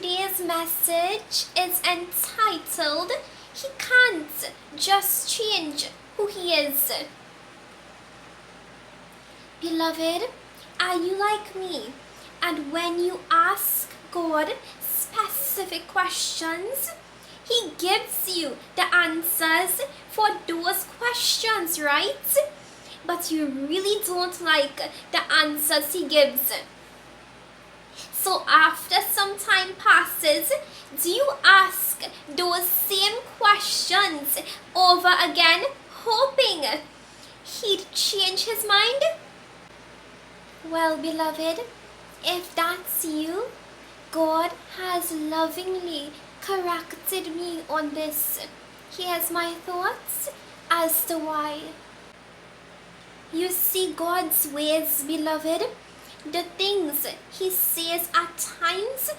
Today's message is entitled, He Can't Just Change Who He Is. Beloved, are you like me? And when you ask God specific questions, He gives you the answers for those questions, right? But you really don't like the answers He gives. So after some time passes, do you ask those same questions over again, hoping He'd change His mind? Well, beloved, if that's you, God has lovingly corrected me on this. Here's my thoughts as to why. You see, God's ways, beloved, the things He says at times,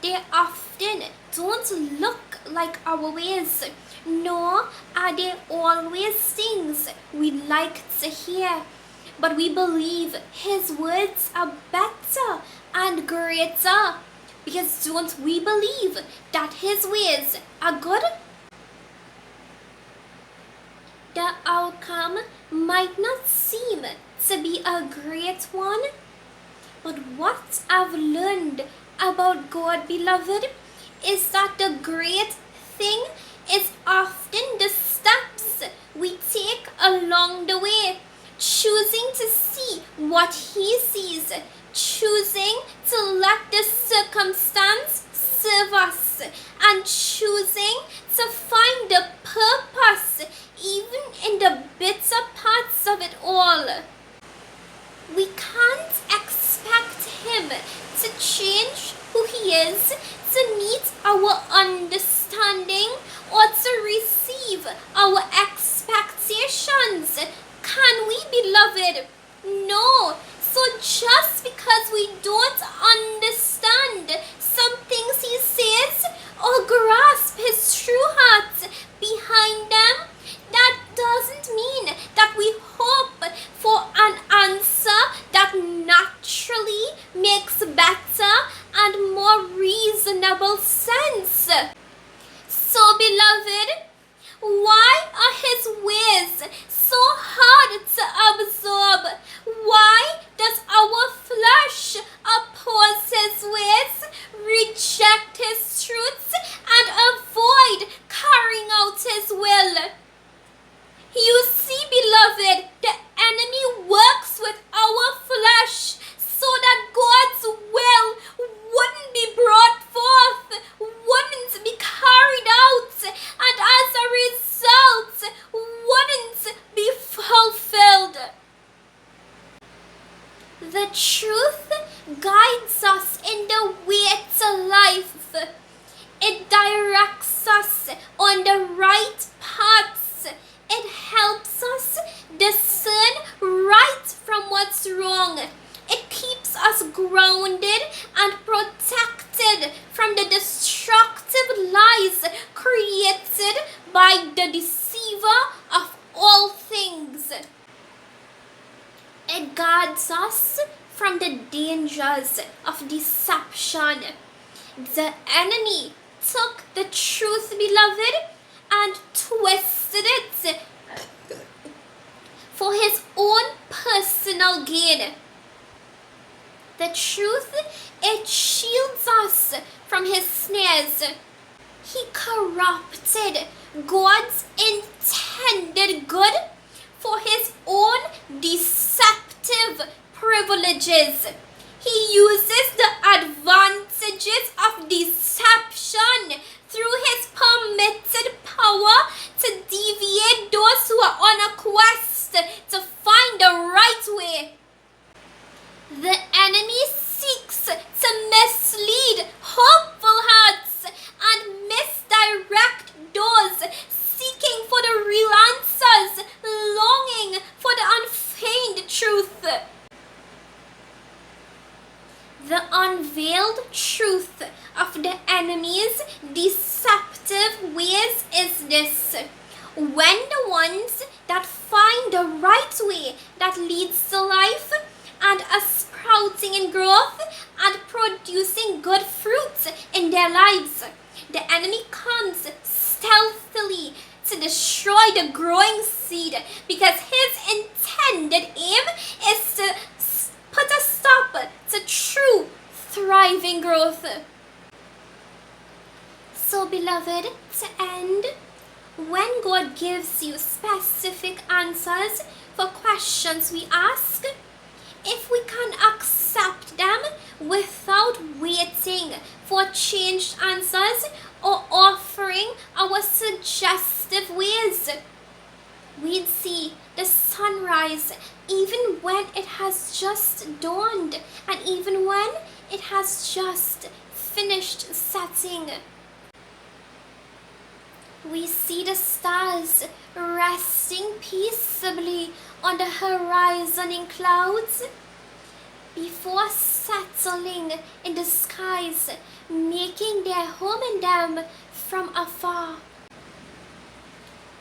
they often don't look like our ways, nor are they always things we like to hear. But we believe His words are better and greater, because don't we believe that His ways are good? The outcome might not seem to be a great one, but what I've learned about God, beloved, is that the great thing is often the steps we take along the way, choosing to see what He sees, choosing to let the circumstance serve us, and choosing to find the purpose even in the bitter parts of it all. We can't expect Him to change who He is to meet our understanding or to receive our expectations. Can we, beloved? No. So just because we don't understand some things He says or grasp His true heart behind them, that doesn't mean that we hope for an answer that naturally makes better and more reasonable sense. So, beloved, why are His ways so hard to absorb? Why does our flesh oppose His ways, reject His truths, and avoid carrying out His will? You see, beloved, the enemy works with our flesh so that God's will wouldn't be brought forth, wouldn't be carried out, and as a result, wouldn't be fulfilled. The truth guides us in the way to life. It directs us on the right paths. It helps us discern right from what's wrong. It keeps us grounded and protected from the destructive lies created by the deceiver of all things. It guards us from the dangers of deception. The enemy took the truth, beloved, and twisted it for his own personal gain. The truth, it shields us from his snares. He corrupted God's intended good for his own deceptive privileges. He uses the advantages of deception through his permitted power to deviate those who are on a quest to find the right way. The enemy seeks to mislead hopeful hearts and misdirect those seeking for the real answers, longing for the unfeigned truth. The unveiled truth of the enemy's deceptive ways is this: when the ones that find the right way that leads to life and are sprouting in growth and producing good fruits in their lives. The enemy comes stealthily to destroy the growing seed because his intended aim is to put a stop to true thriving growth. So, beloved, to end, when God gives you specific answers for questions we ask, if we can accept them without waiting for changed answers or offering our suggestive ways, we'd see the sunrise even when it has just dawned and even when it has just finished setting. We see the stars resting peaceably on the horizon in clouds before settling in the skies, making their home in them from afar.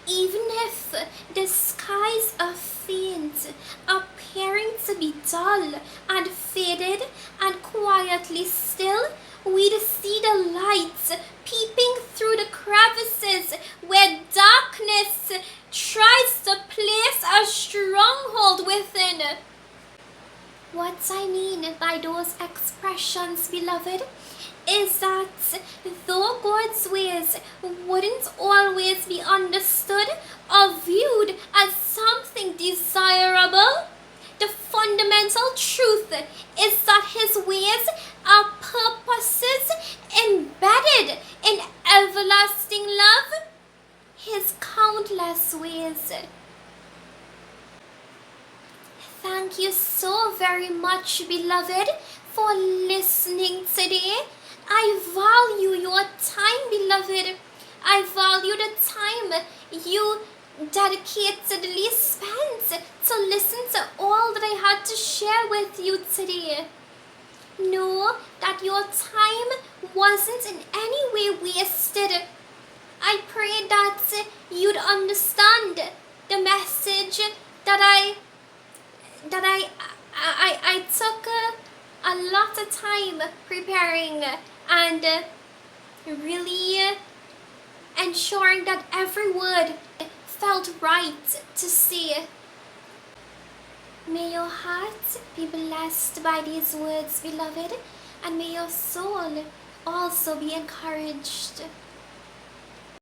Even if the skies are faint, appearing to be dull and faded and quietly still, we'd see the lights peeping through the crevices where darkness tries to place a stronghold within. What I mean by those expressions, beloved, is that though God's ways wouldn't always be understood or viewed as something desirable, the fundamental truth is that his ways are purposes embedded in everlasting love, his countless ways. Thank you so very much, beloved, for listening today. I value your time, beloved. I value the time you dedicatedly spent to listen to all that I had to share with you today. Know that your time wasn't in any way wasted. I pray that you'd understand the message that I took a lot of time preparing and really ensuring that every word felt right to say. May your heart be blessed by these words, beloved, and may your soul also be encouraged.